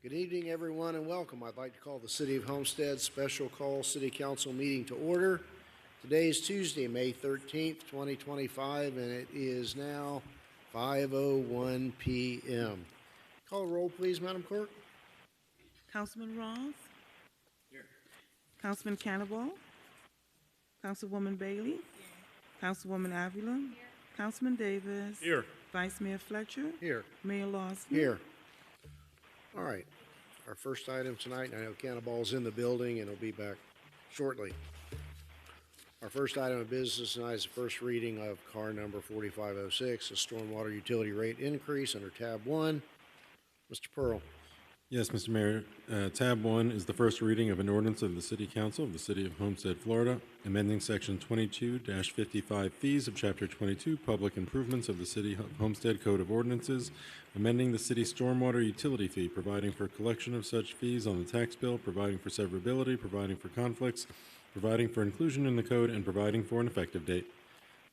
Good evening, everyone, and welcome. I'd like to call the City of Homestead Special Call City Council meeting to order. Today is Tuesday, May 13th, 2025, and it is now 5:01 p.m. Call a roll, please, Madam Clerk. Councilman Ross? Here. Councilman Cannibal? Councilwoman Bailey? Councilwoman Avila? Here. Councilman Davis? Here. Vice Mayor Fletcher? Here. Mayor Lawson? Here. All right. Our first item tonight, and I know Cannibal's in the building and he'll be back shortly. Our first item of business tonight is the first reading of car number 4506, a stormwater utility rate increase under tab 1. Mr. Pearl. Yes, Mr. Mayor. Tab 1 is the first reading of an ordinance of the City Council of the City of Homestead, Florida, amending Section 22-55 fees of Chapter 22, Public Improvements of the City of Homestead Code of Ordinances, amending the city stormwater utility fee, providing for collection of such fees on the tax bill, providing for severability, providing for conflicts, providing for inclusion in the code, and providing for an effective date.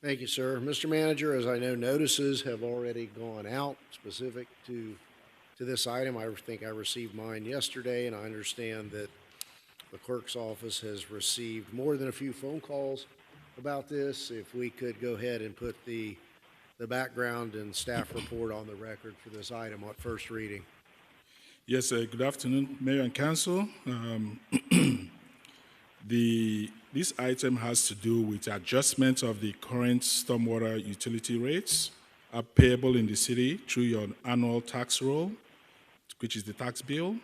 Thank you, sir. Mr. Manager, as I know, notices have already gone out specific to this item. I think I received mine yesterday, and I understand that the clerk's office has received more than a few phone calls about this. If we could go ahead and put the background and staff report on the record for this item on first reading. Yes, good afternoon, Mayor and Council. This item has to do with adjustment of the current stormwater utility rates payable in the city through your annual tax roll, which is the tax bill.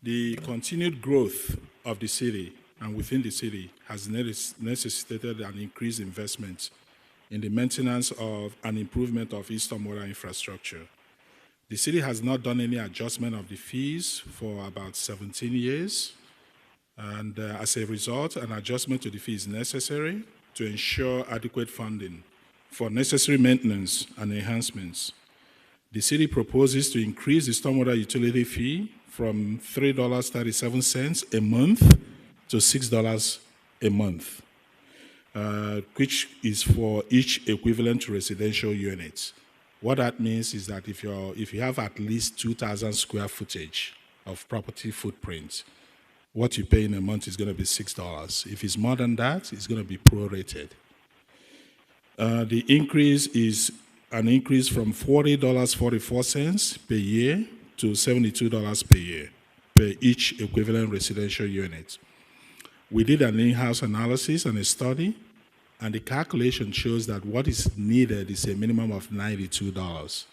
The continued growth of the city and within the city has necessitated an increased investment in the maintenance of and improvement of its stormwater infrastructure. The city has not done any adjustment of the fees for about 17 years, and as a result, an adjustment to the fee is necessary to ensure adequate funding for necessary maintenance and enhancements. The city proposes to increase the stormwater utility fee from $3.37 a month to $6 a month, which is for each equivalent residential unit. What that means is that if you have at least 2,000 square footage of property footprint, what you pay in a month is going to be $6. If it's more than that, it's going to be prorated. The increase is an increase from $40.44 per year to $72 per year per each equivalent residential unit. We did an in-house analysis and a study, and the calculation shows that what is needed is a minimum of $92.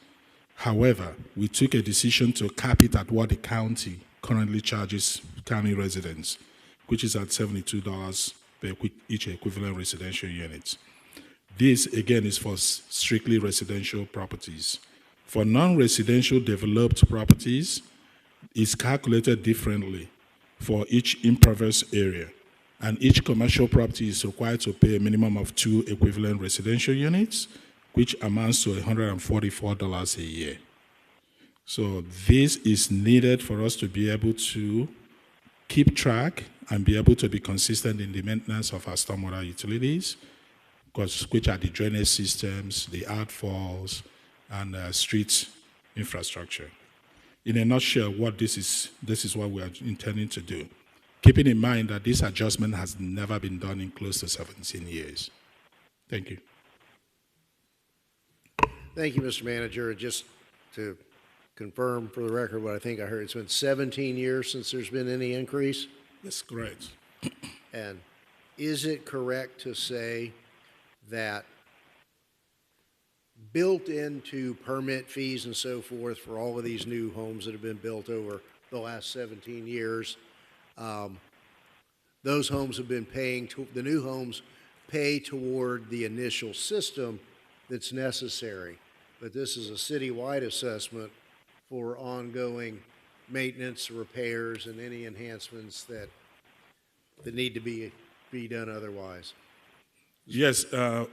However, we took a decision to cap it at what the county currently charges county residents, which is at $72 per each equivalent residential unit. This, again, is for strictly residential properties. For non-residential developed properties, it's calculated differently for each impervious area, and each commercial property is required to pay a minimum of 2 equivalent residential units, which amounts to $144 a year. So this is needed for us to be able to keep track and be able to be consistent in the maintenance of our stormwater utilities, which are the drainage systems, the outfalls, and street infrastructure. In a nutshell, this is what we are intending to do, keeping in mind that this adjustment has never been done in close to 17 years. Thank you. Thank you, Mr. Manager. Just to confirm for the record what I think I heard, it's been 17 years since there's been any increase? That's correct. And is it correct to say that built into permit fees and so forth for all of these new homes that have been built over the last 17 years, those homes have been paying, the new homes pay toward the initial system that's necessary. But this is a citywide assessment for ongoing maintenance, repairs, and any enhancements that need to be done otherwise. Yes,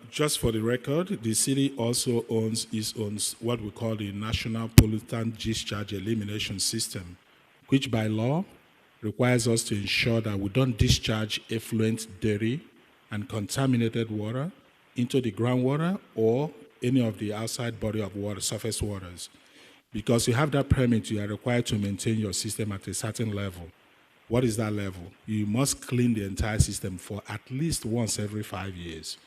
just for the record, the city also owns what we call the National Pollutant Discharge Elimination System, which by law requires us to ensure that we don't discharge effluent, dirty, and contaminated water into the groundwater or any of the outside body of water, surface waters. Because you have that permit, you are required to maintain your system at a certain level. What is that level? You must clean the entire system for at least once every 5 years.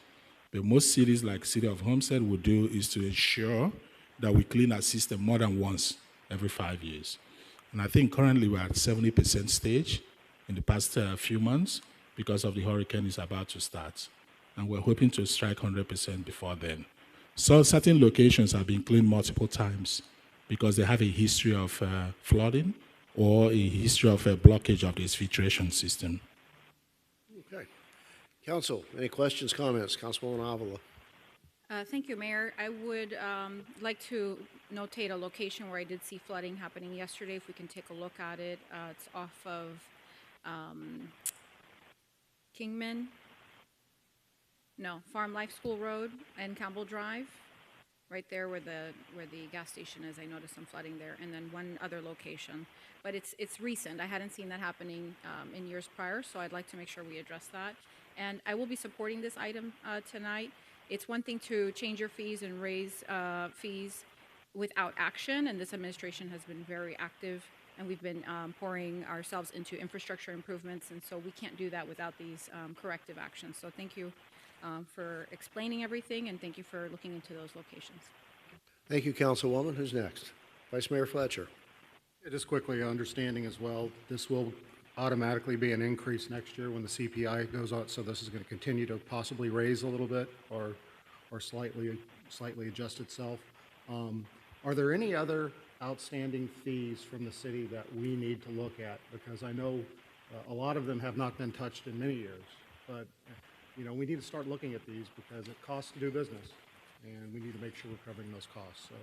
But most cities, like City of Homestead, would do is to ensure that we clean our system more than once every 5 years. And I think currently we're at 70% stage in the past few months because of the hurricane is about to start. And we're hoping to strike 100% before then. So certain locations have been cleaned multiple times because they have a history of flooding or a history of a blockage of this filtration system. Okay. Council, any questions, comments? Councilwoman Avila. Thank you, Mayor. I would like to notate a location where I did see flooding happening yesterday, if we can take a look at it. It's off of Farm Life School Road and Campbell Drive, right there where the gas station is. I noticed some flooding there, and then one other location. But it's recent. I hadn't seen that happening in years prior, so I'd like to make sure we address that. And I will be supporting this item tonight. It's one thing to change your fees and raise fees without action, and this administration has been very active, and we've been pouring ourselves into infrastructure improvements, and so we can't do that without these corrective actions. So thank you for explaining everything, and thank you for looking into those locations. Thank you, Councilwoman. Who's next? Vice Mayor Fletcher. Just quickly, understanding as well, this will automatically be an increase next year when the CPI goes up, so this is going to continue to possibly raise a little bit or slightly adjust itself. Are there any other outstanding fees from the city that we need to look at? Because I know a lot of them have not been touched in many years, but we need to start looking at these because it costs to do business, and we need to make sure we're covering those costs. So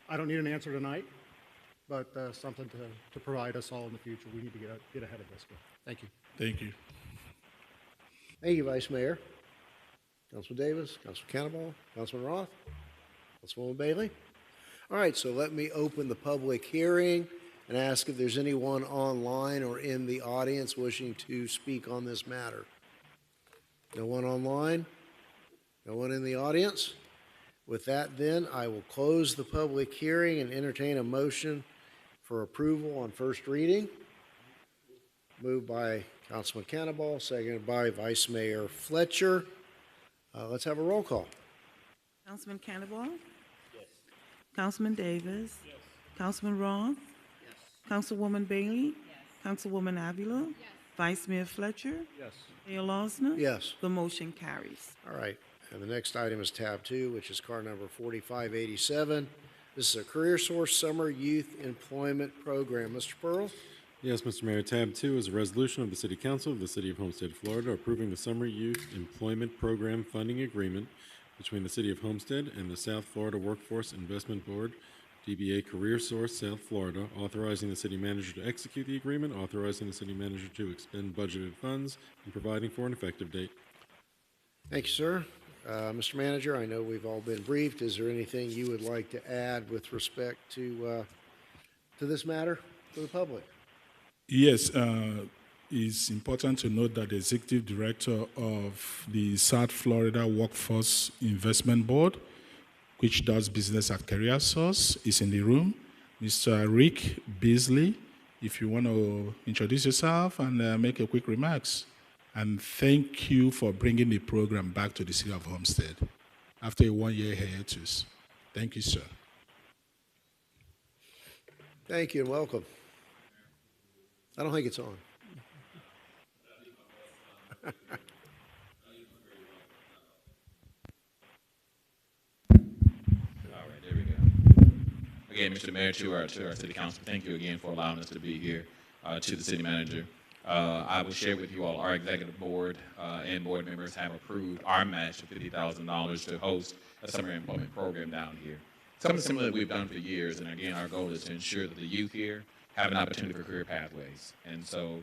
I don't need an answer tonight, but something to provide us all in the future. We need to get ahead of this. Thank you. Thank you. Thank you, Vice Mayor. Councilman Davis, Councilman Cannonball, Councilman Roth, Councilwoman Bailey. All right, so let me open the public hearing and ask if there's anyone online or in the audience wishing to speak on this matter. No one online? No one in the audience? With that, then, I will close the public hearing and entertain a motion for approval on first reading. Moved by Councilman Cannonball, seconded by Vice Mayor Fletcher. Let's have a roll call. Councilman Cannonball? Yes. Councilman Davis? Yes. Councilman Roth? Yes. Councilwoman Bailey? Yes. Councilwoman Avila? Yes. Vice Mayor Fletcher? Yes. Mayor Losner? Yes. The motion carries. All right. And the next item is tab 2, which is car number 4587. This is a Career Source Summer Youth Employment Program. Mr. Pearl? Yes, Mr. Mayor, tab 2 is a resolution of the City Council of the City of Homestead, Florida, approving the Summer Youth Employment Program funding agreement between the City of Homestead and the South Florida Workforce Investment Board, DBA Career Source South Florida, authorizing the city manager to execute the agreement, authorizing the city manager to expend budgeted funds, and providing for an effective date. Thank you, sir. Mr. Manager, I know we've all been briefed. Is there anything you would like to add with respect to this matter for the public? Yes, it's important to note that the executive director of the South Florida Workforce Investment Board, which does business at Career Source, is in the room. Mr. Rick Beasley, if you want to introduce yourself and make a quick remarks. And thank you for bringing the program back to the City of Homestead after a 1-year hiatus. Thank you, sir. Thank you and welcome. I don't think it's on. There we go. Again, Mr. Mayor, to our City Council, thank you again for allowing us to be here. To the City Manager, I will share with you all our Executive Board and board members have approved our match of $50,000 to host a summer employment program down here. Something similar that we've done for years, and again, our goal is to ensure that the youth here have an opportunity for career pathways. And so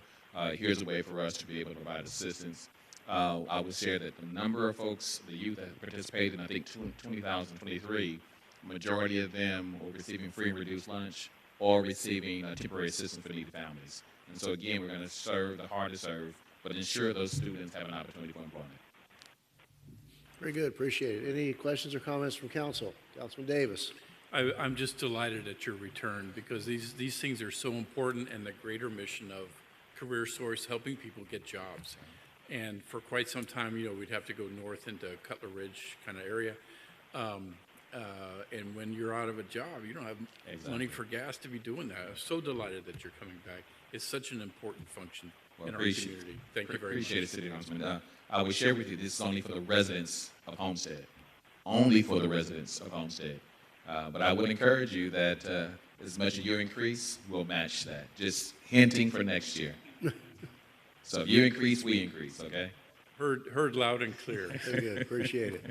here's a way for us to be able to provide assistance. I would share that the number of folks, the youth that participated in, I think, 2023, majority of them were receiving free and reduced lunch or receiving temporary assistance for needy families. And so, again, we're going to serve the hard to serve, but ensure those students have an opportunity for employment. Very good. Appreciate it. Any questions or comments from council? Councilman Davis. I'm just delighted at your return because these things are so important, and the greater mission of Career Source, helping people get jobs. And for quite some time, we'd have to go north into Cutler Ridge kind of area. And when you're out of a job, you don't have money for gas to be doing that. I'm so delighted that you're coming back. It's such an important function in our community. Thank you very much. Appreciate it, City Councilman. I will share with you, this is only for the residents of Homestead. Only for the residents of Homestead. But I would encourage you that as much as you increase, we'll match that. Just hinting for next year. So if you increase, we increase, okay? Heard loud and clear. Very good, appreciate it.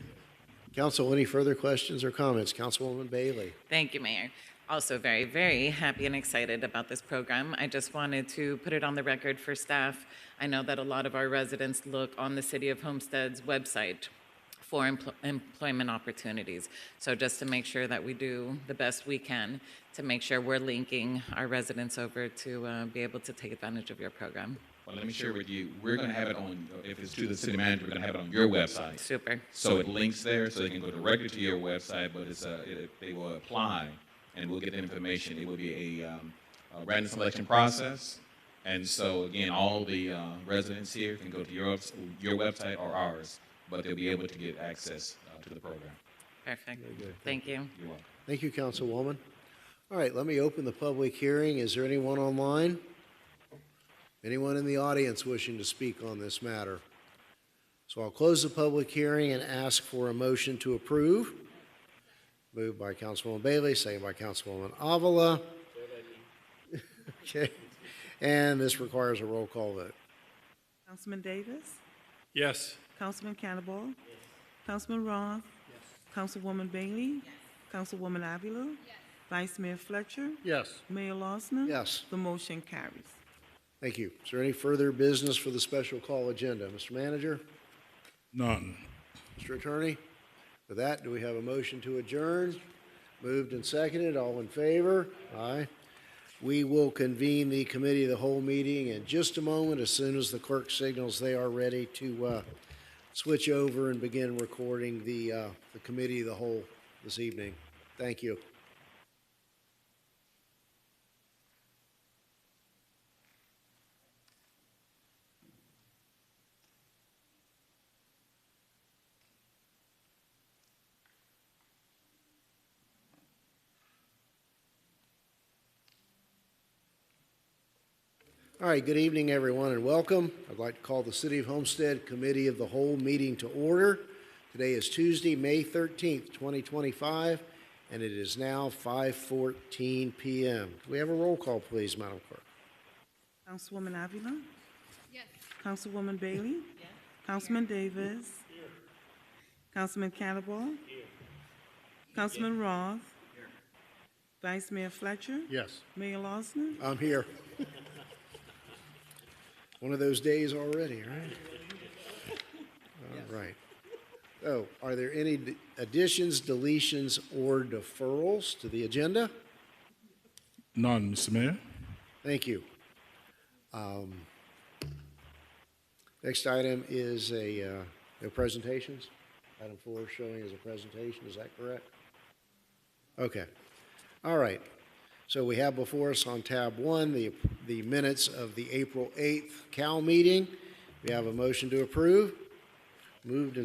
Council, any further questions or comments? Councilwoman Bailey? Thank you, Mayor. Also very, very happy and excited about this program. I just wanted to put it on the record for staff. I know that a lot of our residents look on the City of Homestead's website for employment opportunities. So just to make sure that we do the best we can to make sure we're linking our residents over to be able to take advantage of your program. Well, let me share with you, we're going to have it on, if it's to the city manager, we're going to have it on your website. Super. So it links there, so they can go directly to your website, but they will apply, and we'll get the information. It will be a random selection process. And so, again, all the residents here can go to your website or ours, but they'll be able to get access to the program. Perfect. Thank you. You're welcome. Thank you, Councilwoman. All right, let me open the public hearing. Is there anyone online? Anyone in the audience wishing to speak on this matter? So I'll close the public hearing and ask for a motion to approve. Moved by Councilwoman Bailey, second by Councilwoman Avila. Okay, and this requires a roll call vote. Councilman Davis? Yes. Councilman Cannonball? Councilman Roth? Councilwoman Bailey? Councilwoman Avila? Vice Mayor Fletcher? Yes. Mayor Losner? Yes. The motion carries. Thank you. Is there any further business for the special call agenda? Mr. Manager? None. Mr. Attorney? With that, do we have a motion to adjourn? Moved and seconded. All in favor? Aye. We will convene the committee of the whole meeting in just a moment, as soon as the clerk signals they are ready to switch over and begin recording the committee of the whole this evening. Thank you. All right, good evening, everyone, and welcome. I'd like to call the City of Homestead Committee of the Whole meeting to order. Today is Tuesday, May 13th, 2025, and it is now 5:14 p.m. Can we have a roll call, please, Madam Clerk? Councilwoman Avila? Yes. Councilwoman Bailey? Yes. Councilman Davis? Here. Councilman Cannonball? Here. Councilman Roth? Here. Vice Mayor Fletcher? Yes. Mayor Losner? I'm here. One of those days already, right? All right. So, are there any additions, deletions, or deferrals to the agenda? None, Mr. Mayor. Thank you. Next item is no presentations. Item 4 showing as a presentation, is that correct? Okay. All right. So we have before us on tab 1 the minutes of the April 8th CAL meeting. We have a motion to approve. Moved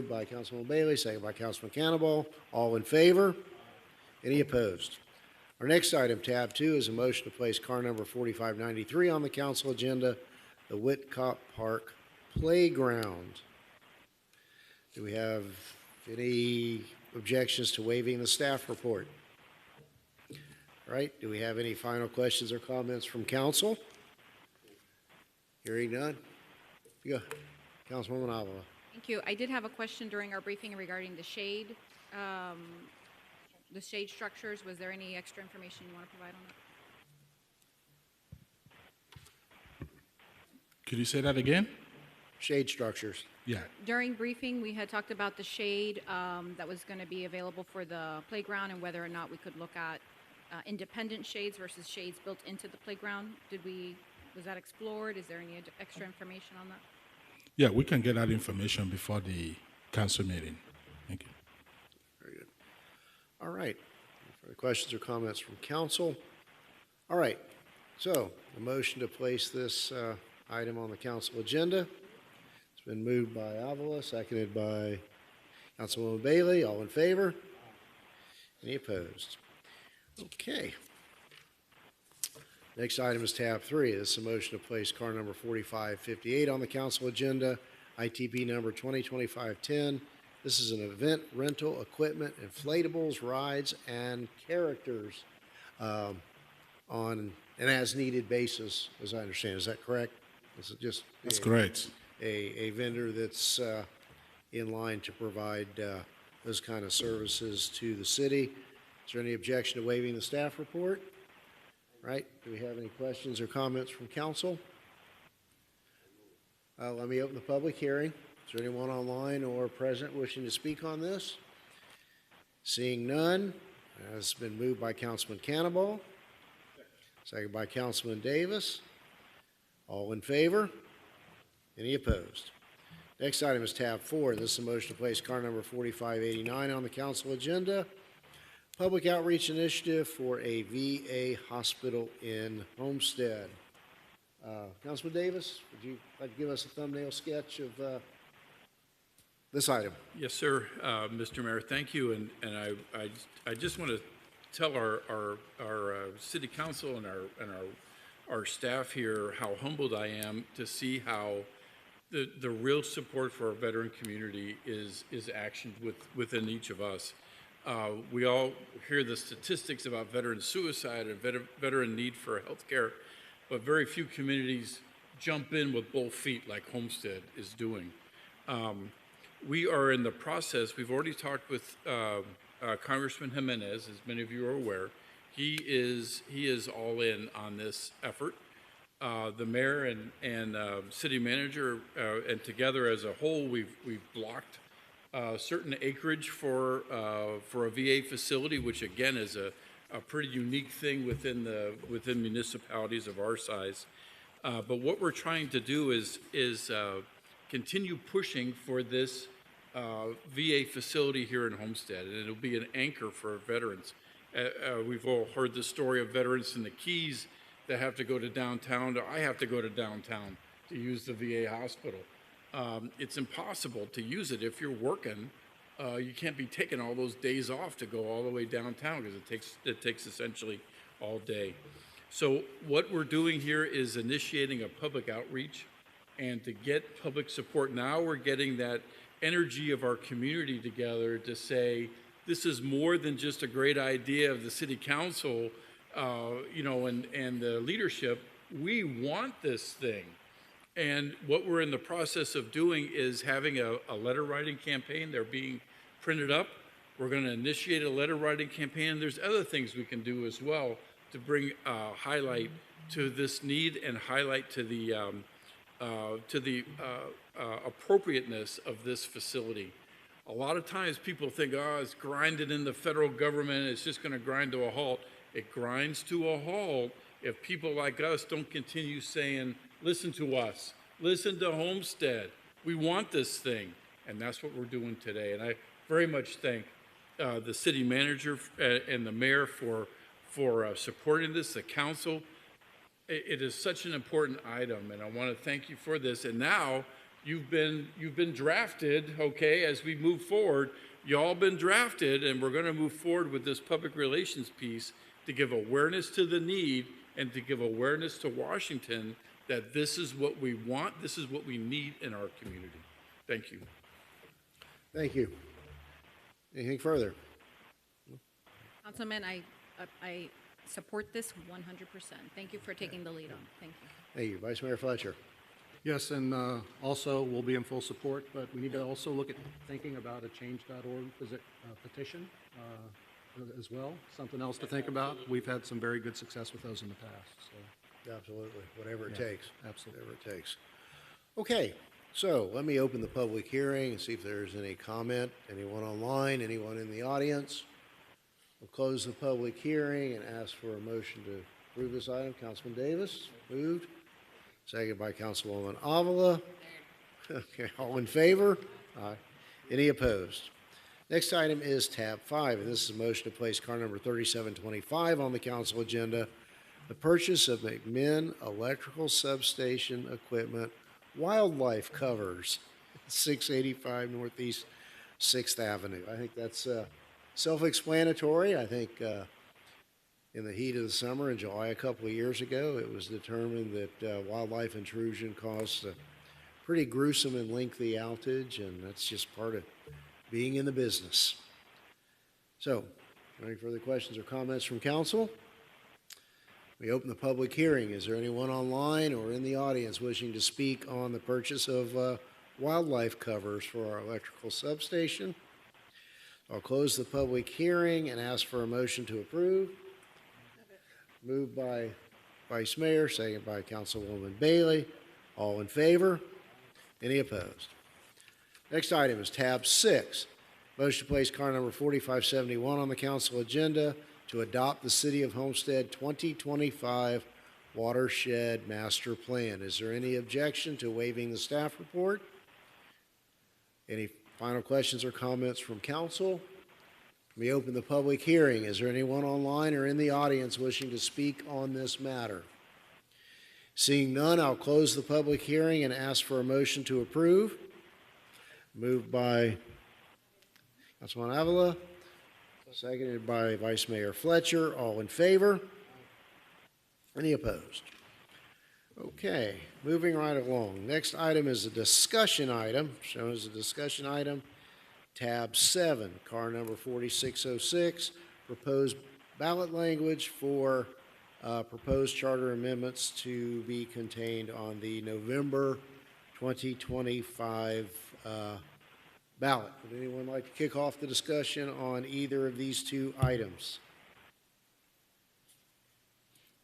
by Councilman Bailey, second by Councilman Cannonball. All in favor? Any opposed? Our next item, tab 2, is a motion to place car number 4593 on the council agenda, the Whitcop Park Playground. Do we have any objections to waiving the staff report? All right, do we have any final questions or comments from council? Hearing none. Go, Councilwoman Avila. Thank you. I did have a question during our briefing regarding the shade structures. Was there any extra information you want to provide on that? Could you say that again? Shade structures. Yeah. During briefing, we had talked about the shade that was going to be available for the playground and whether or not we could look at independent shades versus shades built into the playground. Was that explored? Is there any extra information on that? Yeah, we can get that information before the council meeting. Thank you. Very good. All right. Any questions or comments from council? All right, so a motion to place this item on the council agenda. It's been moved by Avila, seconded by Councilwoman Bailey. All in favor? Any opposed? Okay. Next item is tab 3. This is a motion to place car number 4558 on the council agenda, ITP number 2025-10. This is an event rental equipment, inflatables, rides, and characters on an as-needed basis, as I understand. Is that correct? This is just That's correct. a vendor that's in line to provide those kind of services to the city. Is there any objection to waiving the staff report? Right? Do we have any questions or comments from council? Let me open the public hearing. Is there anyone online or present wishing to speak on this? Seeing none, it's been moved by Councilman Cannonball, second by Councilman Davis. All in favor? Any opposed? Next item is tab 4. This is a motion to place car number 4589 on the council agenda. Public outreach initiative for a VA hospital in Homestead. Councilman Davis, would you like to give us a thumbnail sketch of this item? Yes, sir, Mr. Mayor, thank you. And I just want to tell our city council and our staff here how humbled I am to see how the real support for our veteran community is actioned within each of us. We all hear the statistics about veteran suicide and veteran need for health care, but very few communities jump in with both feet like Homestead is doing. We are in the process, we've already talked with Congressman Jimenez, as many of you are aware. He is all in on this effort. The mayor and city manager and together as a whole, we've blocked certain acreage for a VA facility, which again is a pretty unique thing within municipalities of our size. But what we're trying to do is continue pushing for this VA facility here in Homestead, and it'll be an anchor for veterans. We've all heard the story of veterans in the Keys that have to go to downtown. I have to go to downtown to use the VA hospital. It's impossible to use it if you're working. You can't be taking all those days off to go all the way downtown because it takes essentially all day. So what we're doing here is initiating a public outreach, and to get public support now, we're getting that energy of our community together to say this is more than just a great idea of the city council, and the leadership. We want this thing. And what we're in the process of doing is having a letter writing campaign. They're being printed up. We're going to initiate a letter writing campaign. There's other things we can do as well to bring highlight to this need and highlight to the appropriateness of this facility. A lot of times people think, oh, it's grinded in the federal government. It's just going to grind to a halt. It grinds to a halt if people like us don't continue saying, listen to us, listen to Homestead. We want this thing. And that's what we're doing today. And I very much thank the city manager and the mayor for supporting this, the council. It is such an important item, and I want to thank you for this. And now you've been drafted, okay, as we move forward. You all been drafted, and we're going to move forward with this public relations piece to give awareness to the need and to give awareness to Washington that this is what we want, this is what we need in our community. Thank you. Thank you. Anything further? Councilman, I support this 100%. Thank you for taking the lead on. Thank you. Thank you. Vice Mayor Fletcher. Yes, and also, we'll be in full support, but we need to also look at thinking about a change.org petition as well, something else to think about. We've had some very good success with those in the past, so. Absolutely. Whatever it Yeah, takes. absolutely. Whatever it takes. Okay, so let me open the public hearing and see if there's any comment. Anyone online, anyone in the audience? We'll close the public hearing and ask for a motion to approve this item. Councilman Davis, moved. Seconded by Councilwoman Avila. Okay, all in favor? Aye. Any opposed? Next item is tab 5, and this is a motion to place car number 3725 on the council agenda. The purchase of McMinn Electrical Substation Equipment Wildlife Covers, 685 Northeast 6th Avenue. I think that's self-explanatory. I think in the heat of the summer in July a couple of years ago, it was determined that wildlife intrusion caused a pretty gruesome and lengthy outage, and that's just part of being in the business. So, any further questions or comments from council? We open the public hearing. Is there anyone online or in the audience wishing to speak on the purchase of wildlife covers for our electrical substation? I'll close the public hearing and ask for a motion to approve. Moved by Vice Mayor, second by Councilwoman Bailey. All in favor? Any opposed? Next item is tab 6. Motion to place car number 4571 on the council agenda to adopt the City of Homestead 2025 Watershed Master Plan. Is there any objection to waiving the staff report? Any final questions or comments from council? We open the public hearing. Is there anyone online or in the audience wishing to speak on this matter? Seeing none, I'll close the public hearing and ask for a motion to approve. Moved by Councilman Avila, seconded by Vice Mayor Fletcher. All in favor? Any opposed? Okay, moving right along. Next item is a discussion item, shown as a discussion item, tab 7, car number 4606, proposed ballot language for proposed charter amendments to be contained on the November 2025 ballot. Would anyone like to kick off the discussion on either of these two items?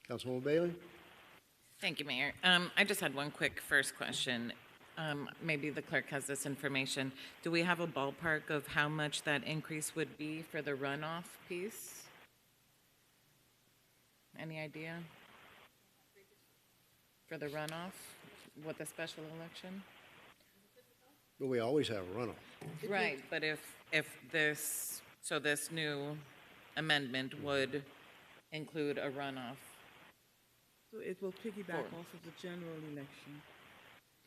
Councilwoman Bailey? Thank you, Mayor. I just had one quick first question. Maybe the clerk has this information. Do we have a ballpark of how much that increase would be for the runoff piece? Any idea? For the runoff with the special election? But we always have a runoff. Right, but if this, so this new amendment would include a runoff. So it will piggyback off of the general election,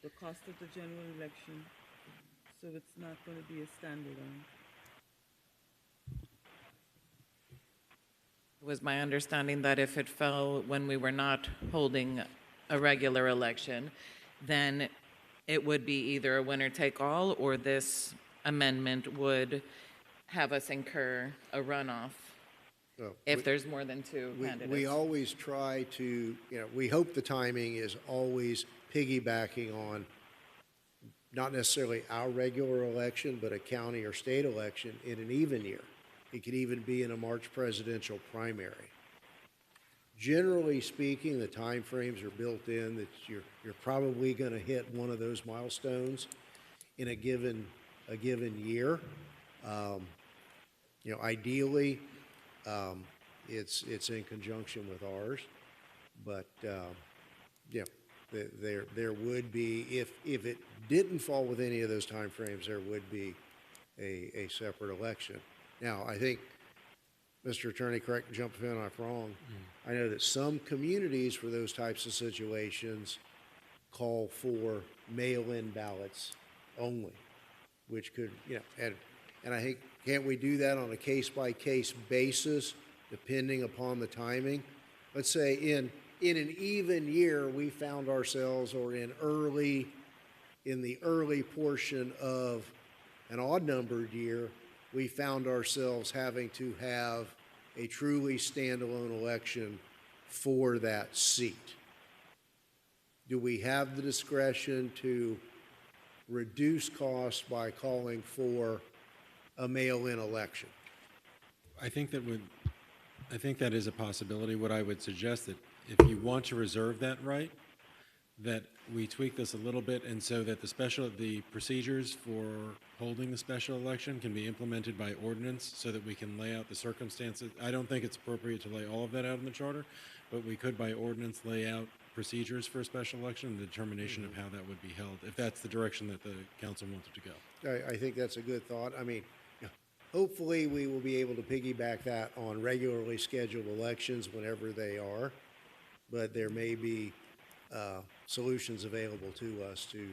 the cost of the general election, so it's not going to be a standalone. It was my understanding that if it fell when we were not holding a regular election, then it would be either a winner-take-all or this amendment would have us incur a runoff So if there's more than two candidates. we always try to, we hope the timing is always piggybacking on not necessarily our regular election, but a county or state election in an even year. It could even be in a March presidential primary. Generally speaking, the timeframes are built in that you're probably going to hit one of those milestones in a given year. Ideally, it's in conjunction with ours, but there would be, if it didn't fall with any of those timeframes, there would be a separate election. Now, I think, Mr. Attorney, correct, jump in if I'm wrong. I know that some communities for those types of situations call for mail-in ballots only, which could, and I think, can't we do that on a case-by-case basis, depending upon the timing? Let's say in an even year, we found ourselves, or in the early portion of an odd-numbered year, we found ourselves having to have a truly standalone election for that seat. Do we have the discretion to reduce costs by calling for a mail-in election? I think that is a possibility. What I would suggest that if you want to reserve that right, that we tweak this a little bit, and so that the procedures for holding the special election can be implemented by ordinance, so that we can lay out the circumstances. I don't think it's appropriate to lay all of that out in the charter, but we could by ordinance lay out procedures for a special election and the determination of how that would be held, if that's the direction that the council wanted to go. I think that's a good thought. I mean, hopefully we will be able to piggyback that on regularly scheduled elections whenever they are. But there may be solutions available to us to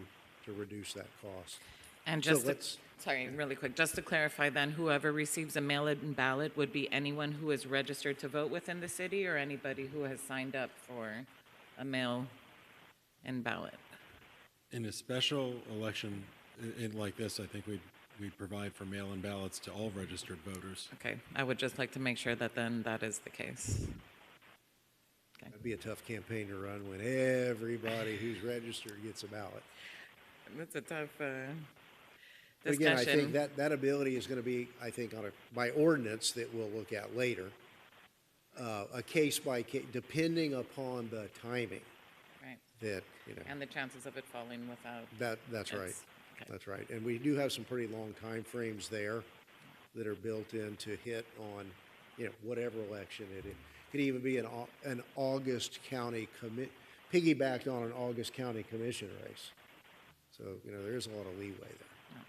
reduce that cost. And So just, to- let's- sorry, really quick, just to clarify then, whoever receives a mail-in ballot would be anyone who is registered to vote within the city or anybody who has signed up for a mail-in ballot? In a special election like this, I think we provide for mail-in ballots to all registered voters. Okay, I would just like to make sure that then that is the case. That'd be a tough campaign to run when everybody who's registered gets a ballot. That's a tough But again, I think discussion. that ability is going to be, I think, by ordinance that we'll look at later, a case by case, depending upon the timing Right, that, you know, and the chances of it falling without. that's right. It's- okay. That's right. And we do have some pretty long time frames there that are built in to hit on, you know, whatever election it is. Could even be an August county piggybacked on an August county commission race. So, you know, there's a lot of leeway there.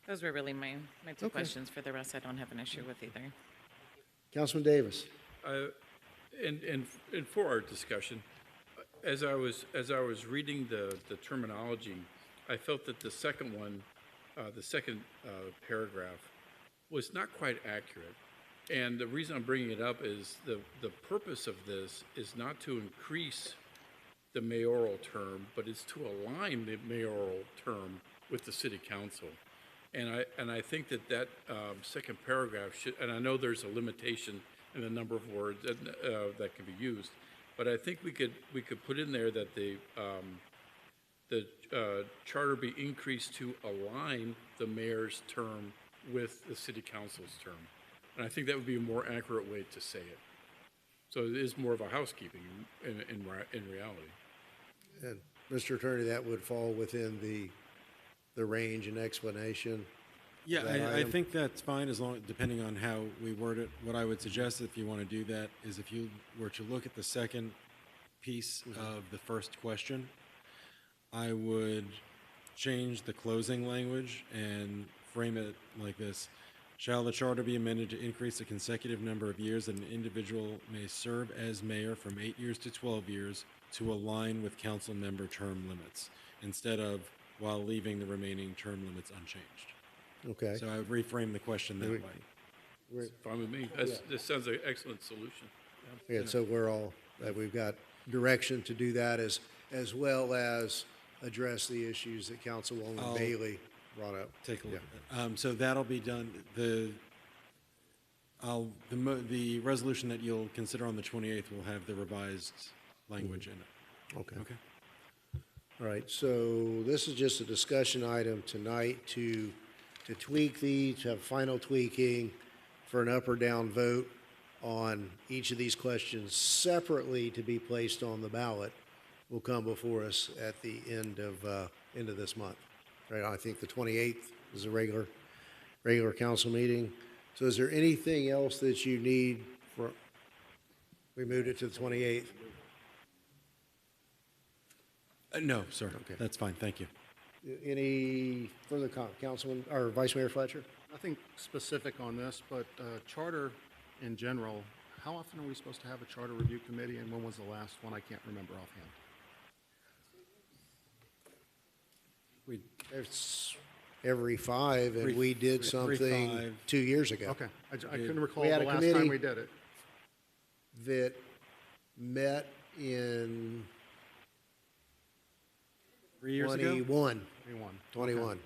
Those were really my two Okay. questions. For the rest, I don't have an issue with either. Councilman Davis. And for our discussion, as I was reading the terminology, I felt that the second one, the second paragraph, was not quite accurate. And the reason I'm bringing it up is the purpose of this is not to increase the mayoral term, but it's to align the mayoral term with the city council. And I think that second paragraph should, and I know there's a limitation in the number of words that can be used, but I think we could put in there that the charter be increased to align the mayor's term with the city council's term. And I think that would be a more accurate way to say it. So it is more of a housekeeping in reality. And Mr. Attorney, that would fall within the range and explanation. Yeah, that I item? think that's fine as long, depending on how we word it. What I would suggest if you want to do that is if you were to look at the second piece of the first question, I would change the closing language and frame it like this. Shall the charter be amended to increase the consecutive number of years that an individual may serve as mayor from 8 years to 12 years to align with council member term limits, instead of while leaving the remaining term limits unchanged? Okay. So I would reframe the question that way. Fine with me. This sounds like an excellent solution. Yeah, so we've got direction to do that as well as address the issues that Councilwoman Bailey brought up. Take a look. So that'll be done. The resolution that you'll consider on the 28th will have the revised language in it. Okay. Okay. All right, so this is just a discussion item tonight to tweak these, to have final tweaking for an up or down vote on each of these questions separately to be placed on the ballot will come before us at the end of this month. Right, I think the 28th is a regular council meeting. So is there anything else that you need for, we moved it to the 28th? No, sir. Okay. That's fine. Thank you. Any further Councilman, or Vice Mayor Fletcher? Nothing specific on this, but charter in general, how often are we supposed to have a charter review committee, and when was the last one? I can't remember offhand. It's every 5, and we did every something 5. 2 years ago. Okay, I couldn't recall had the a last time committee. we did it. That met in 3 years ago? 21. Anyone? 21.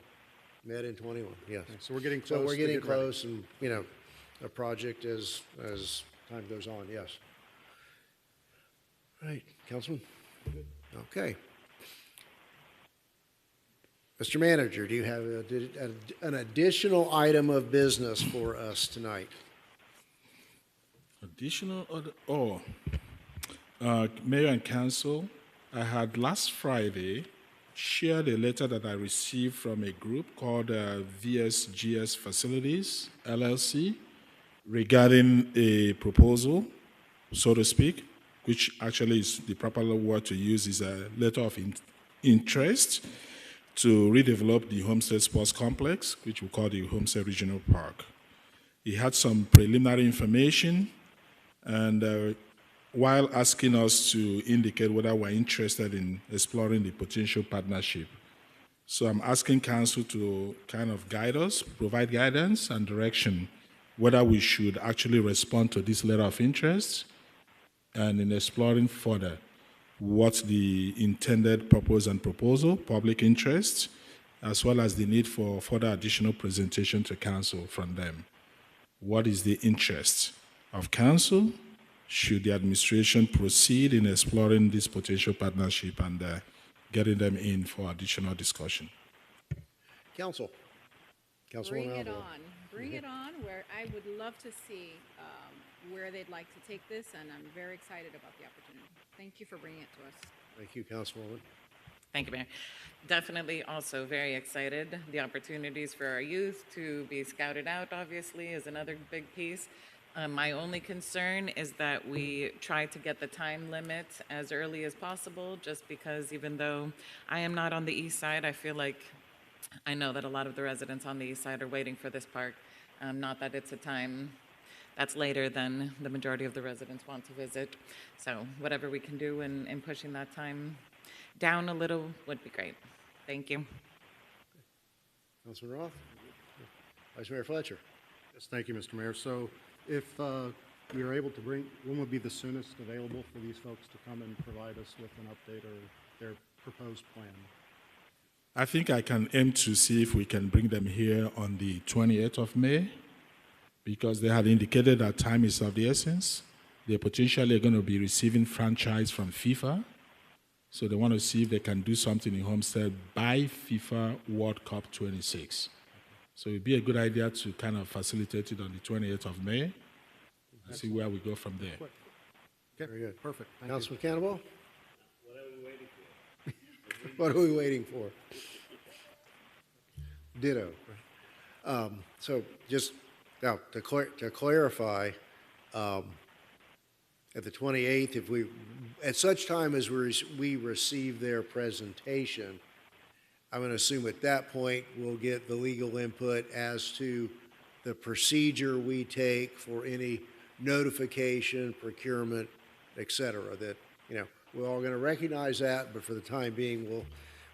Met in 21, yes. Okay, so we're getting So close we're to getting get ready. close, and, you know, a project as time goes on, yes. Right, Councilman? Okay. Mr. Manager, do you have an additional item of business for us tonight? Mayor and Council, I had last Friday shared a letter that I received from a group called VSGS Facilities, LLC, regarding a proposal, so to speak, which actually is the proper word to use is a letter of interest to redevelop the Homestead Sports Complex, which we call the Homestead Regional Park. He had some preliminary information, and while asking us to indicate whether we're interested in exploring the potential partnership. So I'm asking council to kind of guide us, provide guidance and direction, whether we should actually respond to this letter of interest, and in exploring further what's the intended purpose and proposal, public interest, as well as the need for further additional presentation to council from them. What is the interest of council? Should the administration proceed in exploring this potential partnership and getting them in for additional discussion? Council. Councilwoman Bring it Avila. on. Bring it on, where I would love to see where they'd like to take this, and I'm very excited about the opportunity. Thank you for bringing it to us. Thank you, Councilwoman. Thank you, Mayor. Definitely also very excited. The opportunities for our youth to be scouted out, obviously, is another big piece. My only concern is that we try to get the time limit as early as possible, just because even though I am not on the east side, I feel like I know that a lot of the residents on the east side are waiting for this park. Not that it's a time that's later than the majority of the residents want to visit. So whatever we can do in pushing that time down a little would be great. Thank you. Councilman Roth. Vice Mayor Fletcher. Yes, thank you, Mr. Mayor. So if you're able to bring, when would be the soonest available for these folks to come and provide us with an update or their proposed plan? I think I can aim to see if we can bring them here on the 28th of May, because they had indicated that time is of the essence. They're potentially going to be receiving franchise from FIFA, so they want to see if they can do something in Homestead by FIFA World Cup 26. So it'd be a good idea to kind of facilitate it on the 28th of May and see where we go from there. Okay, Very good. perfect. Thank you. Councilman Cannonball? What are we waiting for? Ditto. So just now to clarify, at the 28th, if we, at such time as we receive their presentation, I'm going to assume at that point we'll get the legal input as to the procedure we take for any notification, procurement, et cetera, that, you know, we're all going to recognize that, but for the time being,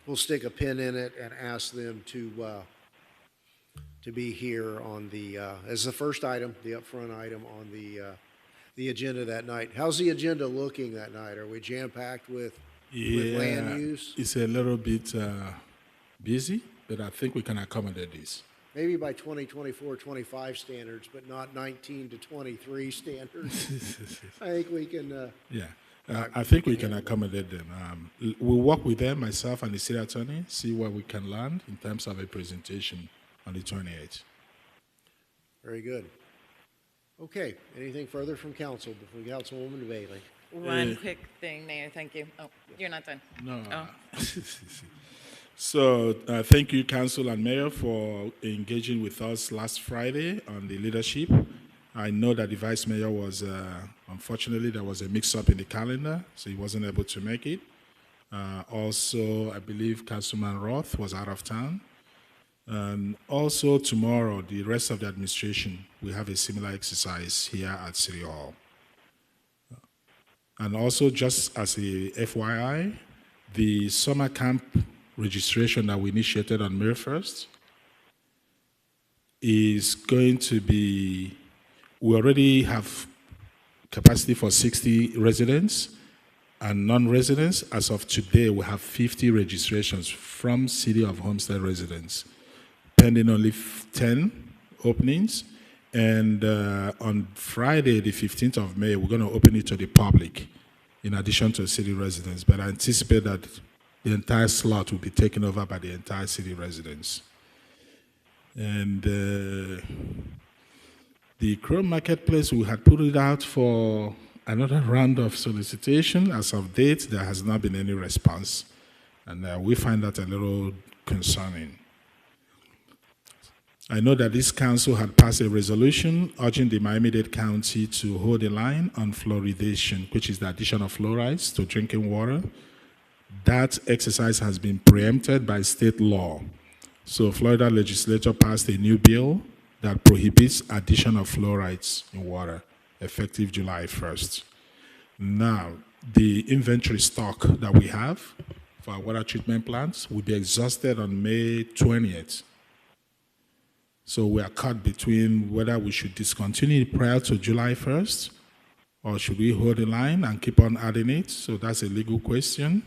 we'll stick a pin in it and ask them to be here on the as the first item, the upfront item on the agenda that night. How's the agenda looking that night? Are we jam-packed with land use? It's a little bit busy, but I think we can accommodate this. Maybe by 2024-25 standards, but not 19 to 23 standards. I think we can. Yeah. I think we can accommodate them. We'll work with them, myself and the city attorney, see where we can land in terms of a presentation on the 28th. Very good. Okay, anything further from council before Councilwoman Bailey? One quick thing, Mayor, thank you. Oh, you're not done. No. Oh. So thank you, Council and Mayor, for engaging with us last Friday on the leadership. I know that the Vice Mayor was, unfortunately, there was a mix-up in the calendar, so he wasn't able to make it. Also, I believe Councilman Roth was out of town. And also tomorrow, the rest of the administration, we have a similar exercise here at City Hall. And also, just as a FYI, the summer camp registration that we initiated on May 1st is going to be, we already have capacity for 60 residents and non-residents. As of today, we have 50 registrations from City of Homestead residents, pending only 10 openings. And on Friday, the 15th of May, we're going to open it to the public in addition to city residents. But I anticipate that the entire slot will be taken over by the entire city residents. And the Chrome Marketplace, we had put it out for another round of solicitation. As of date, there has not been any response. And we find that a little concerning. I know that this council had passed a resolution urging the Miami-Dade County to hold a line on fluoridation, which is the addition of fluorides to drinking water. That exercise has been preempted by state law. So Florida legislature passed a new bill that prohibits addition of fluorides in water effective July 1st. Now, the inventory stock that we have for our water treatment plants will be exhausted on May 20th. So we are caught between whether we should discontinue it prior to July 1st or should we hold the line and keep on adding it? So that's a legal question.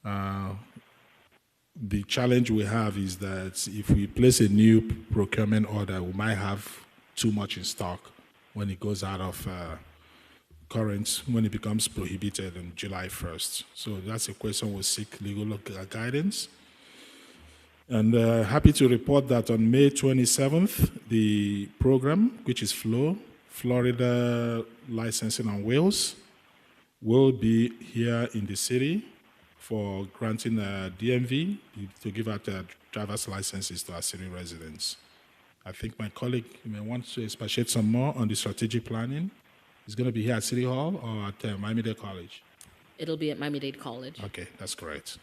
The challenge we have is that if we place a new procurement order, we might have too much in stock when it goes out of current, when it becomes prohibited on July 1st. So that's a question we'll seek legal guidance. And happy to report that on May 27th, the program, which is FLOW, Florida Licensing and Wheels, will be here in the city for granting a DMV to give out driver's licenses to our city residents. I think my colleague may want to expatiate some more on the strategic planning. It's going to be here at City Hall or at Miami-Dade College? It'll be at Miami-Dade College. Okay, that's correct.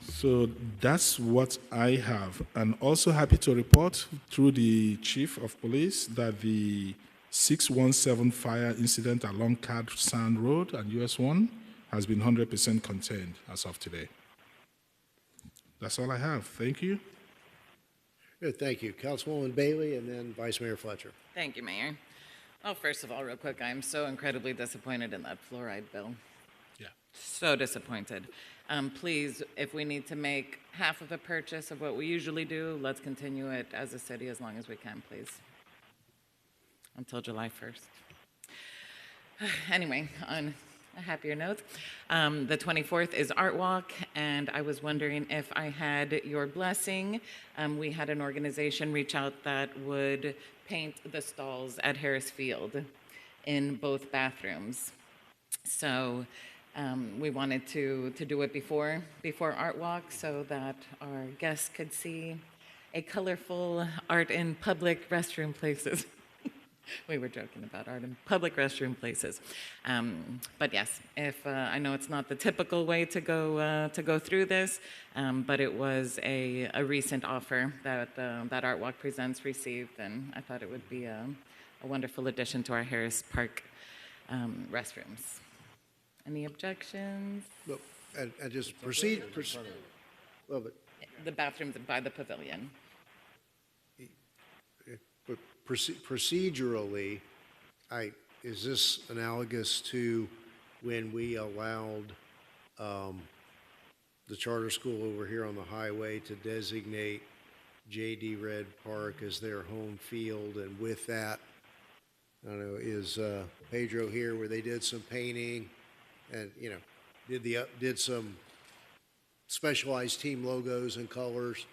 So that's what I have. And also happy to report through the Chief of Police that the 617 fire incident along Cad Sand Road and US 1 has been 100% contained as of today. That's all I have. Thank you. Good, thank you. Councilwoman Bailey and then Vice Mayor Fletcher. Thank you, Mayor. Well, first of all, real quick, I'm so incredibly disappointed in that fluoride bill. Yeah. So disappointed. Please, if we need to make half of a purchase of what we usually do, let's continue it as a city as long as we can, please. Until July 1st. Anyway, on a happier note, the 24th is Art Walk, and I was wondering if I had your blessing. We had an organization reach out that would paint the stalls at Harris Field in both bathrooms. So we wanted to do it before Art Walk so that our guests could see a colorful art in public restroom places. We were joking about art in public restroom places. But yes, if I know it's not the typical way to go through this, but it was a recent offer that Art Walk Presents received, and I thought it would be a wonderful addition to our Harris Park restrooms. Any objections? Look, and just proceed. Love it. The bathrooms by the pavilion. But procedurally, is this analogous to when we allowed the charter school over here on the highway to designate J.D. Red Park as their home field, and with that, I don't know, is Pedro here where they did some painting and, did some specialized team logos and colors?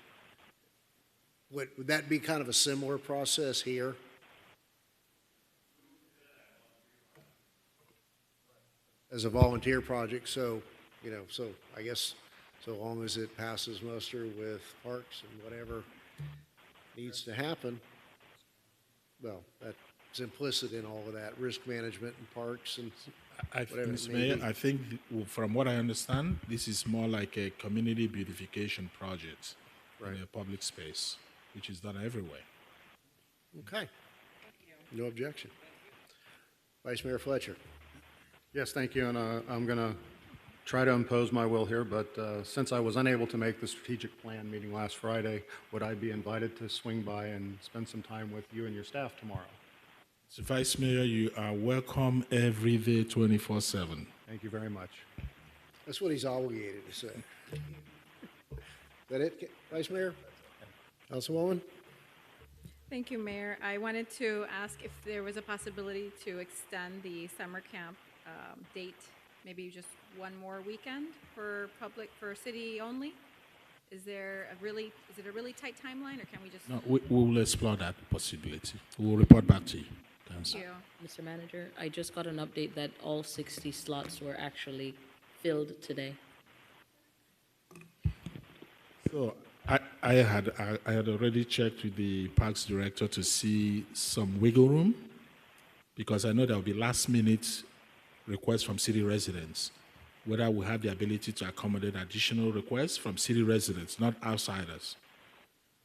Would that be kind of a similar process here? As a volunteer project, so I guess so long as it passes muster with parks and whatever needs to happen, well, that's implicit in all of that, risk management and parks and whatever it may be. I think from what I understand, this is more like a community beautification project in a public space, which is done everywhere. Okay. No objection. Vice Mayor Fletcher. Yes, thank you, and I'm going to try to impose my will here, but since I was unable to make the strategic plan meeting last Friday, would I be invited to swing by and spend some time with you and your staff tomorrow? So, Vice Mayor, you are welcome every day, 24/7. Thank you very much. That's what he's obligated to say. Is that it, Vice Mayor? Councilwoman? Thank you, Mayor. I wanted to ask if there was a possibility to extend the summer camp date, maybe just one more weekend for city only? Is it a really tight timeline, or can we just? No, we will explore that possibility. We will report back to you. Thanks. Thank you. Mr. Manager, I just got an update that all 60 slots were actually filled today. So I had already checked with the Parks Director to see some wiggle room, because I know there will be last-minute requests from city residents, whether we have the ability to accommodate additional requests from city residents, not outsiders.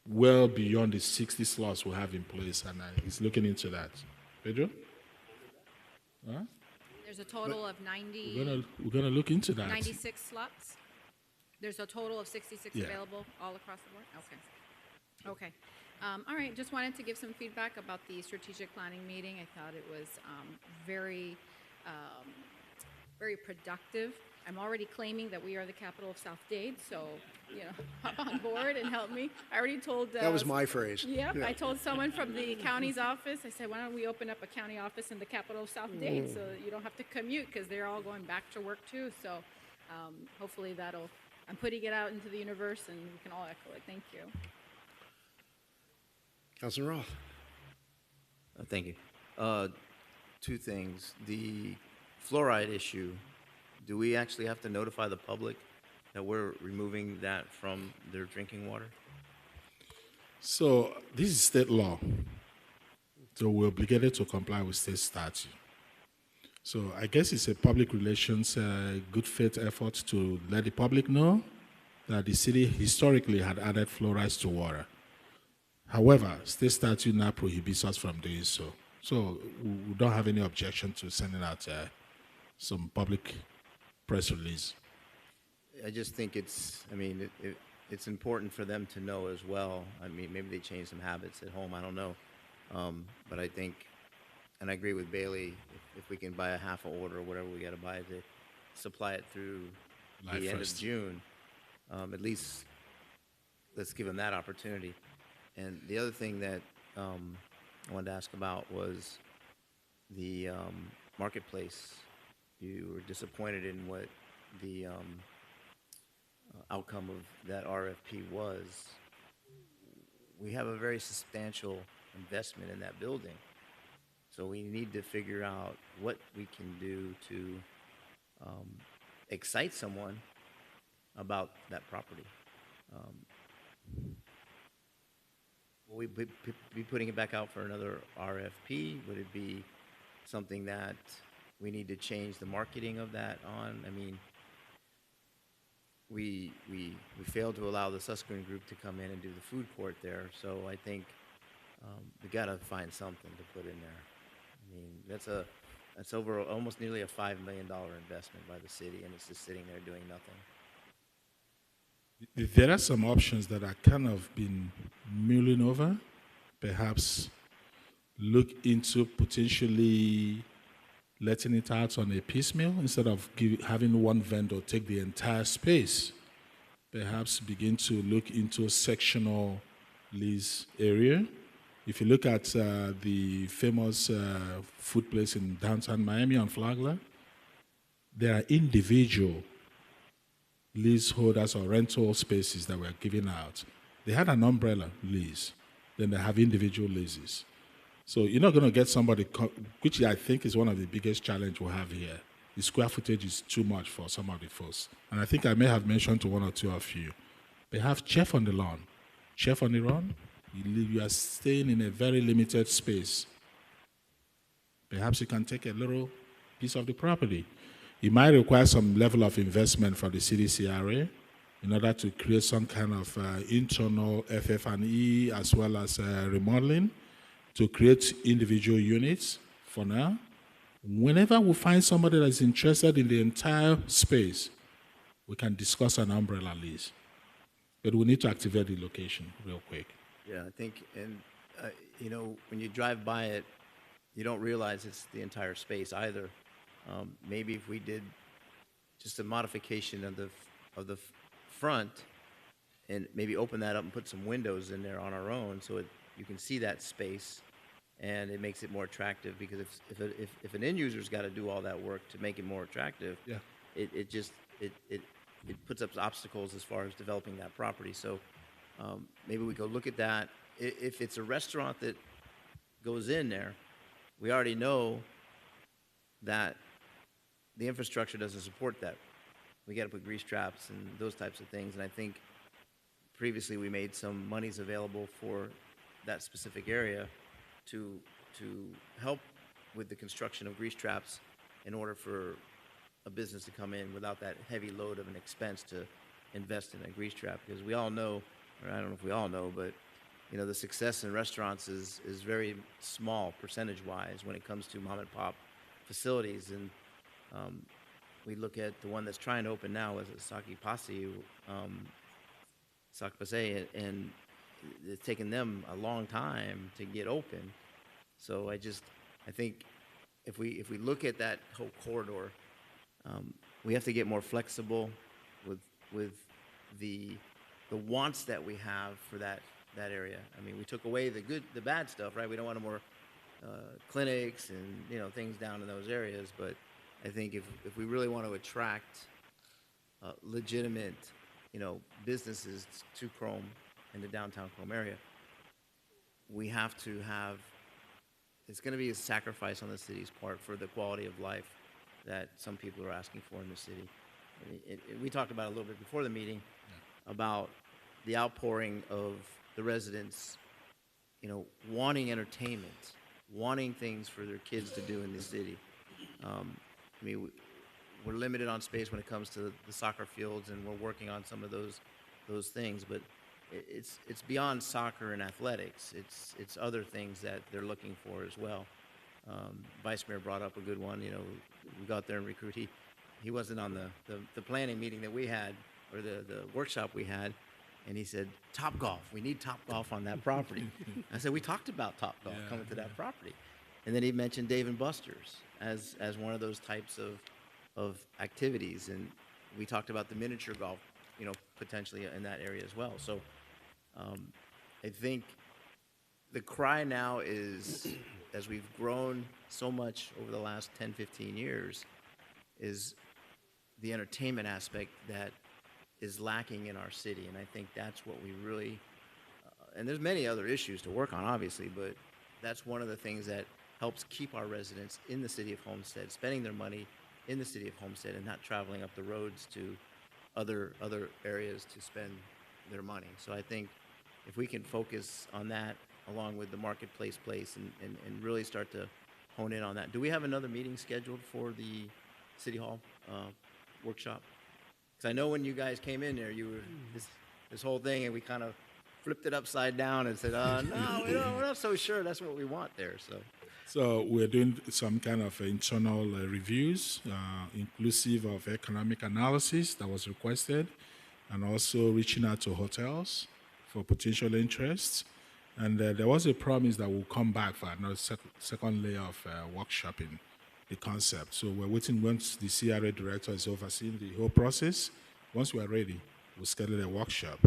well beyond the 60 slots we have in place, and he's looking into that. Pedro? Huh? There's a total of 90. We're gonna look into that. 96 slots? There's a total of 66 Yeah. available all across the board? Okay. Okay. All right, just wanted to give some feedback about the strategic planning meeting. I thought it was very, very productive. I'm already claiming that we are the capital of South Dade, so, hop on board and help me. I already told. That was my phrase. Yep, Yeah. I told someone from the county's office, I said, why don't we open up a county office in the capital of South Dade so that you don't have to commute, because they're all going back to work too. So hopefully I'm putting it out into the universe and we can all echo it. Thank you. Councilman Roth. Thank you. Two things. The fluoride issue, do we actually have to notify the public that we're removing that from their drinking water? So this is state law. So we're obligated to comply with state statute. So I guess it's a public relations good faith effort to let the public know that the city historically had added fluorides to water. However, state statute now prohibits us from doing so. So we don't have any objection to sending out some public press release. I just think it's important for them to know as well. I mean, maybe they change some habits at home, I don't know. But I think, and I agree with Bailey, if we can buy a half a order or whatever we got to buy to supply it through the end of June, at least let's give them that opportunity. And the other thing that I wanted to ask about was the marketplace. You were disappointed in what the outcome of that RFP was. We have a very substantial investment in that building. So we need to figure out what we can do to excite someone about that property. Will we be putting it back out for another RFP? Would it be something that we need to change the marketing of that on? I mean, we failed to allow the Susquehanna Group to come in and do the food court there, so I think we got to find something to put in there. I mean, that's over almost nearly a $5 million investment by the city, and it's just sitting there doing nothing. There are some options that are kind of been mulling over. Perhaps look into potentially letting it out on a piecemeal instead of having one vendor take the entire space. Perhaps begin to look into a sectional lease area. If you look at the famous food place in downtown Miami on Flagler, there are individual leaseholders or rental spaces that were given out. They had an umbrella lease, then they have individual leases. So you're not going to get somebody, which I think is one of the biggest challenge we have here. The square footage is too much for some of the folks. And I think I may have mentioned to one or two of you, they have chef on the lawn. Chef on the run, you are staying in a very limited space. Perhaps you can take a little piece of the property. It might require some level of investment for the city CRA in order to create some kind of internal FF&E as well as remodeling to create individual units for now. Whenever we find somebody that's interested in the entire space, we can discuss an umbrella lease. But we need to activate the location real quick. Yeah, I think, and when you drive by it, you don't realize it's the entire space either. Maybe if we did just a modification of the front and maybe open that up and put some windows in there on our own so you can see that space, and it makes it more attractive, because if an end user's got to do all that work to make it more attractive, Yeah. it puts up obstacles as far as developing that property. So maybe we go look at that. If it's a restaurant that goes in there, we already know that the infrastructure doesn't support that. We got to put grease traps and those types of things. And I think previously we made some monies available for that specific area to help with the construction of grease traps in order for a business to come in without that heavy load of an expense to invest in a grease trap. Because we all know, or I don't know if we all know, but you know, the success in restaurants is very small percentage-wise when it comes to mom and pop facilities. And we look at the one that's trying to open now as a Saki Pasi, Saki Pase, and it's taken them a long time to get open. So I think if we look at that whole corridor, we have to get more flexible with the wants that we have for that area. I mean, we took away the bad stuff, right? We don't want more clinics and, you know, things down in those areas. But I think if we really want to attract legitimate, you know, businesses to Chrome and the downtown Chrome area, we have to have. It's going to be a sacrifice on the city's part for the quality of life that some people are asking for in the city. We talked about it a little bit before the meeting about the outpouring of the residents, you know, wanting entertainment, wanting things for their kids to do in the city. I mean, we're limited on space when it comes to the soccer fields, and we're working on some of those things. But it's beyond soccer and athletics. It's other things that they're looking for as well. Vice Mayor brought up a good one. You know, we go out there and recruit. He wasn't on the planning meeting that we had, or the workshop we had, and he said, Topgolf, we need Topgolf on that property. I said, we talked about Topgolf coming to that property. And then he mentioned Dave & Buster's as one of those types of activities. And we talked about the miniature golf, you know, potentially in that area as well. So I think the cry now is, as we've grown so much over the last 10, 15 years, is the entertainment aspect that is lacking in our city. And I think that's what we really, and there's many other issues to work on, obviously, but that's one of the things that helps keep our residents in the city of Homestead, spending their money in the city of Homestead and not traveling up the roads to other areas to spend their money. So I think if we can focus on that along with the marketplace place and really start to hone in on that. Do we have another meeting scheduled for the City Hall workshop? Because I know when you guys came in there, you were this whole thing, and we kind of flipped it upside down and said, no, we're not so sure that's what we want there. So we're doing some kind of internal reviews, inclusive of economic analysis that was requested, and also reaching out to hotels for potential interests. And there was a promise that we'll come back for another second layer of workshopping the concept. So we're waiting once the CRA director is overseeing the whole process. Once we're ready, we'll schedule a workshop.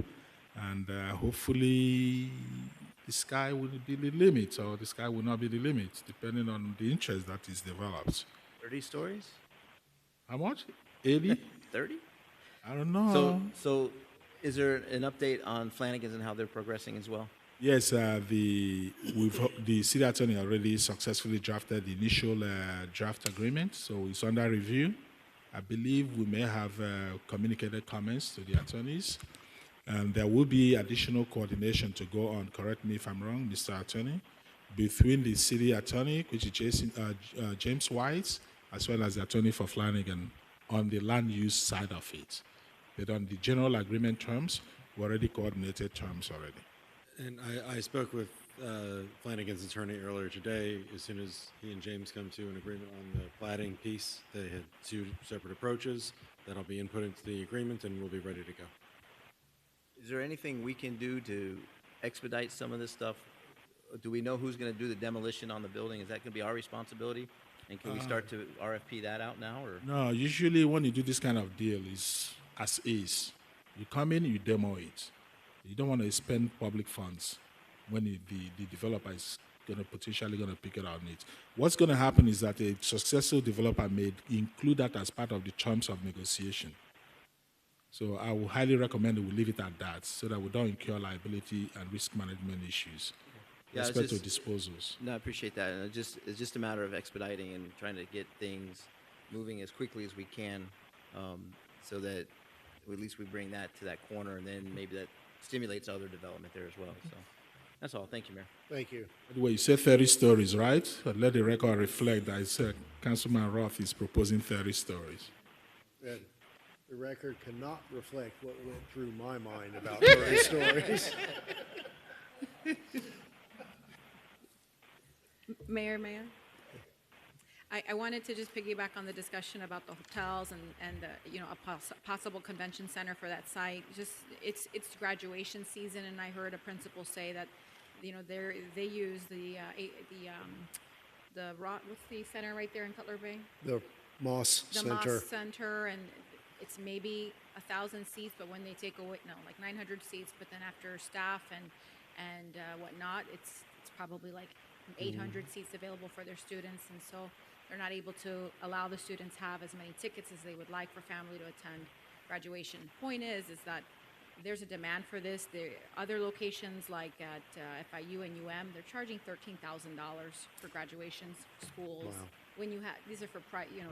And hopefully the sky will be the limit, or the sky will not be the limit, depending on the interest that is developed. 30 stories? How much? 80? 30? I don't know. So is there an update on Flanagan's and how they're progressing as well? Yes, the city attorney already successfully drafted the initial draft agreement, so it's under review. I believe we may have communicated comments to the attorneys, and there will be additional coordination to go on, correct me if I'm wrong, Mr. Attorney, between the city attorney, which is James White, as well as the attorney for Flanagan on the land use side of it. But on the general agreement terms, we already coordinated terms already. And I spoke with Flanagan's attorney earlier today. As soon as he and James come to an agreement on the plating piece, they had two separate approaches. That'll be input into the agreement, and we'll be ready to go. Is there anything we can do to expedite some of this stuff? Do we know who's going to do the demolition on the building? Is that going to be our responsibility? And can we start to RFP that out now? Or? No, usually when you do this kind of deal, it's as is. You come in, you demo it. You don't want to spend public funds when the developer is potentially going to pick it out on it. What's going to happen is that a successful developer may include that as part of the terms of negotiation. So I would highly recommend that we leave it at that so that we don't incur liability and risk management issues with respect to disposals. No, I appreciate that. And it's just a matter of expediting and trying to get things moving as quickly as we can so that at least we bring that to that corner, and then maybe that stimulates other development there as well. So that's all. Thank you, Mayor. Thank you. By the way, you said 30 stories, right? But let the record reflect that I said Councilman Roth is proposing 30 stories. Good. The record cannot reflect what went through my mind about 30 stories. Mayor, I wanted to just piggyback on the discussion about the hotels and you know, a possible convention center for that site. Just, it's graduation season, and I heard a principal say that, you know, they use what's the center right there in Cutler Bay? The Moss The Center. Moss Center, and it's maybe 1,000 seats, but when they take away, no, like 900 seats, but then after staff and whatnot, it's probably like 800 seats available for their students, and so they're not able to allow the students have as many tickets as they would like for family to attend graduation. Point is that there's a demand for this. There other locations like at FIU and UM, they're charging $13,000 for graduations, schools. Wow. When you have, these are for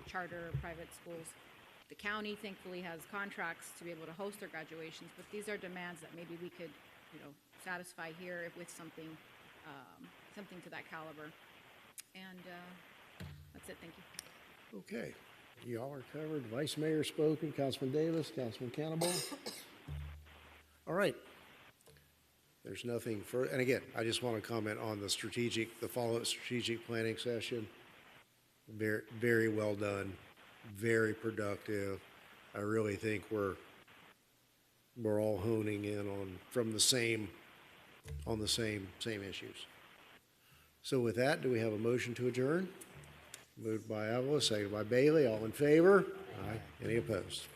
charter private schools. The county thankfully has contracts to be able to host their graduations, but these are demands that maybe we could, you know, satisfy here with something to that caliber. And that's it. Thank you. Okay. Y'all are covered. Vice Mayor spoken, Councilman Davis, Councilman Cannibal. All right. There's nothing further. And again, I just want to comment on the follow-up strategic planning session. Very, very well done. Very productive. I really think we're all honing in on the same issues. So with that, do we have a motion to adjourn? Moved by Avila, seconded by Bailey. All in favor? Aye. Any opposed?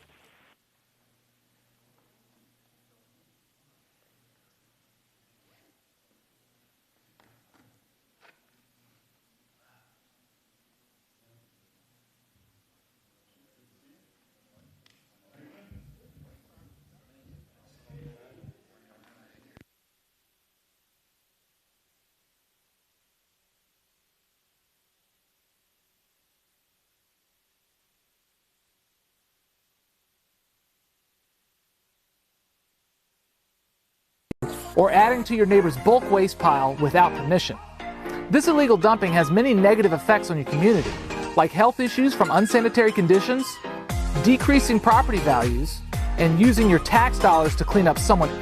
or adding to your neighbor's bulk waste pile without permission. This illegal dumping has many negative effects on your community, like health issues from unsanitary conditions, decreasing property values, and using your tax dollars to clean up someone